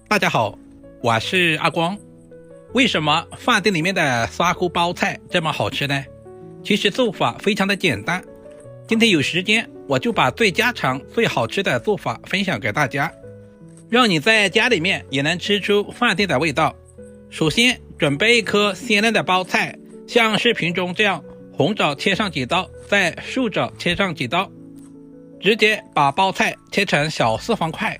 大家好，我是阿光。为什么饭店里面的砂锅包菜这么好吃呢？其实做法非常的简单。今天有时间，我就把最家常最好吃的做法分享给大家，让你在家里面也能吃出饭店的味道。首先准备一颗鲜嫩的包菜，像视频中这样横着切上几刀，再竖着切上几刀，直接把包菜切成小四方块。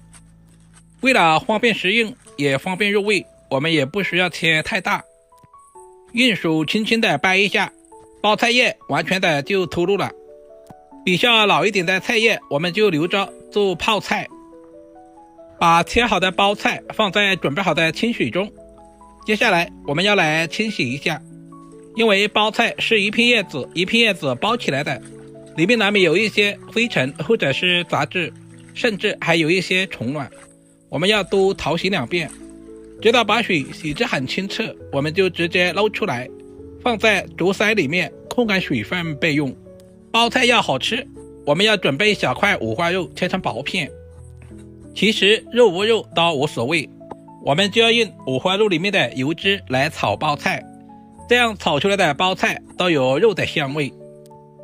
为了方便食用也方便入味，我们也不需要切太大，用手轻轻的掰一下，包菜叶完全的就脱落了。比较老一点的菜叶我们就留着做泡菜。把切好的包菜放在准备好的清水中，接下来我们要来清洗一下，因为包菜是一片叶子一片叶子包起来的，里面难免有一些灰尘或者是杂质，甚至还有一些虫卵，我们要多淘洗2遍，直到把水洗至很清澈，我们就直接捞出来，放在竹筛里面控干水分备用。包菜要好吃，我们要准备小块五花肉切成薄片，其实肉无肉都无所谓，我们就要用五花肉里面的油脂来炒包菜，这样炒出来的包菜都有肉的香味。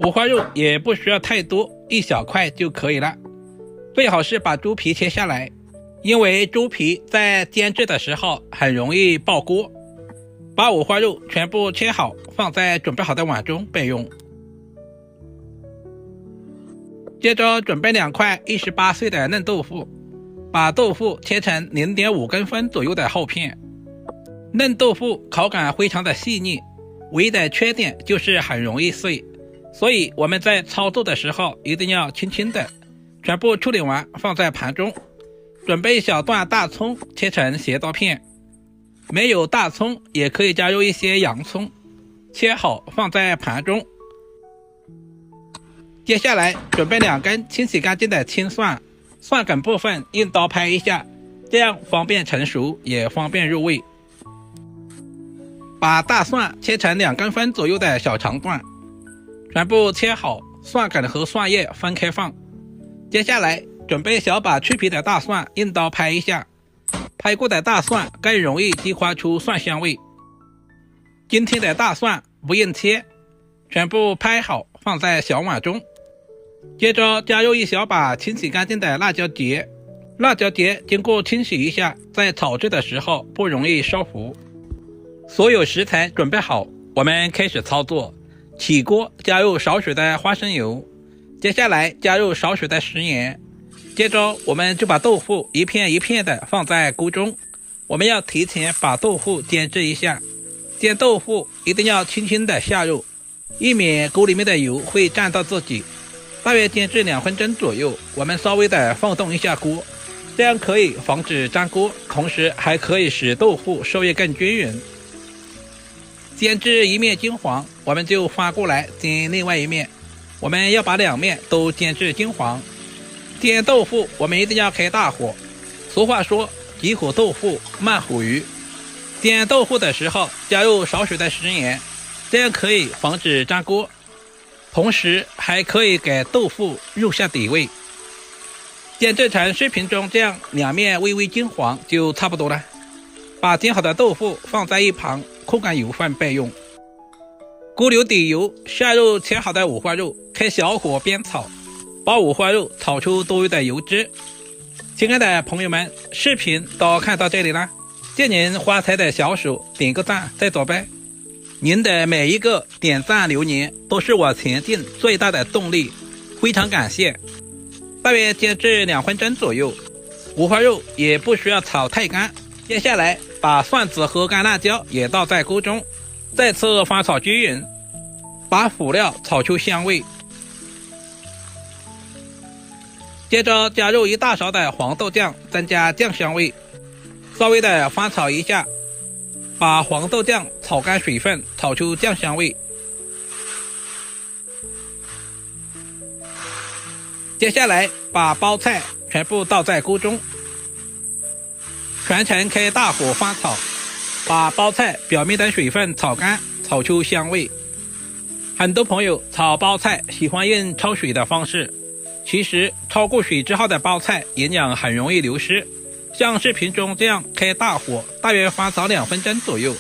五花肉也不需要太多，1小块就可以了，最好是把猪皮切下来，因为猪皮在煎制的时候很容易爆锅。把五花肉全部切好，放在准备好的碗中备用。接着准备2块18碎的嫩豆腐，把豆腐切成0.5公分左右的厚片。嫩豆腐口感非常的细腻，唯一的缺点就是很容易碎，所以我们在操作的时候一定要轻轻的。全部处理完放在盘中。准备小段大葱切成斜刀片，没有大葱也可以加入一些洋葱，切好放在盘中。接下来准备2根清洗干净的青蒜，蒜梗部分用刀拍一下，这样方便成熟也方便入味。把大蒜切成2公分左右的小长段，全部切好，蒜梗和蒜叶分开放。接下来准备小把去皮的大蒜，用刀拍一下，拍过的大蒜更容易激发出蒜香味。今天的大蒜不用切，全部拍好放在小碗中。接着加入1小把清洗干净的辣椒节，辣椒节经过清洗一下，在炒制的时候不容易烧糊。所有食材准备好，我们开始操作。起锅加入少许的花生油，接下来加入少许的食盐，接着我们就把豆腐一片一片的放在锅中。我们要提前把豆腐煎制一下，煎豆腐一定要轻轻的下入，以免锅里面的油会沾到自己。大约煎制2分钟左右，我们稍微的放动一下锅，这样可以防止粘锅，同时还可以使豆腐受液更均匀。煎至一面金黄，我们就翻过来煎另外一面，我们要把2面都煎至金黄。煎豆腐我们一定要开大火，俗话说急火豆腐慢火鱼。煎豆腐的时候加入少许的食盐，这样可以防止粘锅，同时还可以给豆腐入下底味。煎制成视频中这样2面微微金黄就差不多了。把煎好的豆腐放在一旁控干油分备用。锅留底油，下入切好的五花肉，开小火煸炒，把五花肉炒出多余的油脂。亲爱的朋友们，视频都看到这里了，借您发财的小手点个赞再走呗。您的每一个点赞留言都是我前进最大的动力，非常感谢。大约煎至2分钟左右，五花肉也不需要炒太干。接下来把蒜子和干辣椒也倒在锅中，再次翻炒均匀，把辅料炒出香味。接着加入1大勺的黄豆酱，增加酱香味，稍微的翻炒一下，把黄豆酱炒干水分，炒出酱香味。接下来把包菜全部倒在锅中，全程开大火翻炒，把包菜表面的水分炒干，炒出香味。很多朋友炒包菜喜欢用焯水的方式，其实焯过水之后的包菜营养很容易流失，像视频中这样开大火，大约翻炒2分钟左右，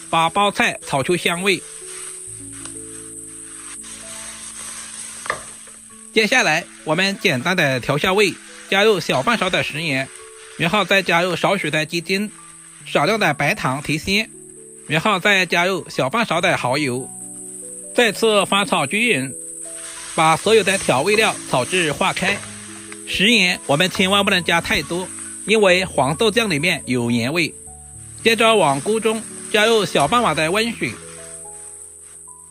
把包菜炒出香味。接下来我们简单的调下味，加入小半勺的食盐，然后再加入少许的鸡精，少量的白糖提鲜，然后再加入小半勺的蚝油，再次翻炒均匀，把所有的调味料炒至化开。食盐我们千万不能加太多，因为黄豆酱里面有盐味。接着往锅中加入小半碗的温水，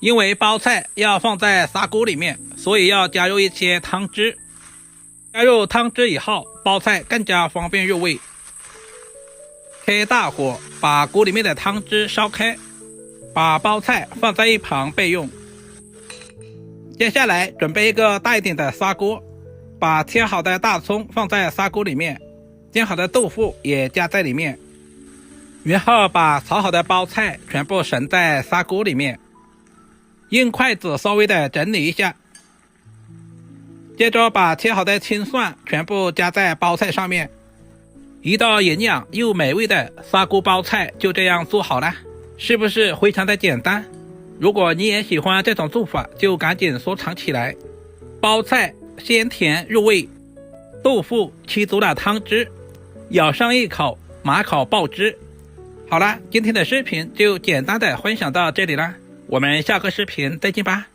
因为包菜要放在砂锅里面，所以要加入一些汤汁。加入汤汁以后，包菜更加方便入味。开大火，把锅里面的汤汁烧开，把包菜放在一旁备用。接下来准备一个大一点的砂锅，把切好的大葱放在砂锅里面，煎好的豆腐也加在里面，然后把炒好的包菜全部盛在砂锅里面，用筷子稍微的整理一下。接着把切好的青蒜全部加在包菜上面，一道营养又美味的砂锅包菜就这样做好了，是不是非常的简单？如果你也喜欢这种做法，就赶紧收藏起来。包菜鲜甜入味，豆腐吸足了汤汁，咬上一口马口爆汁。好了，今天的视频就简单的分享到这里了，我们下个视频再见吧。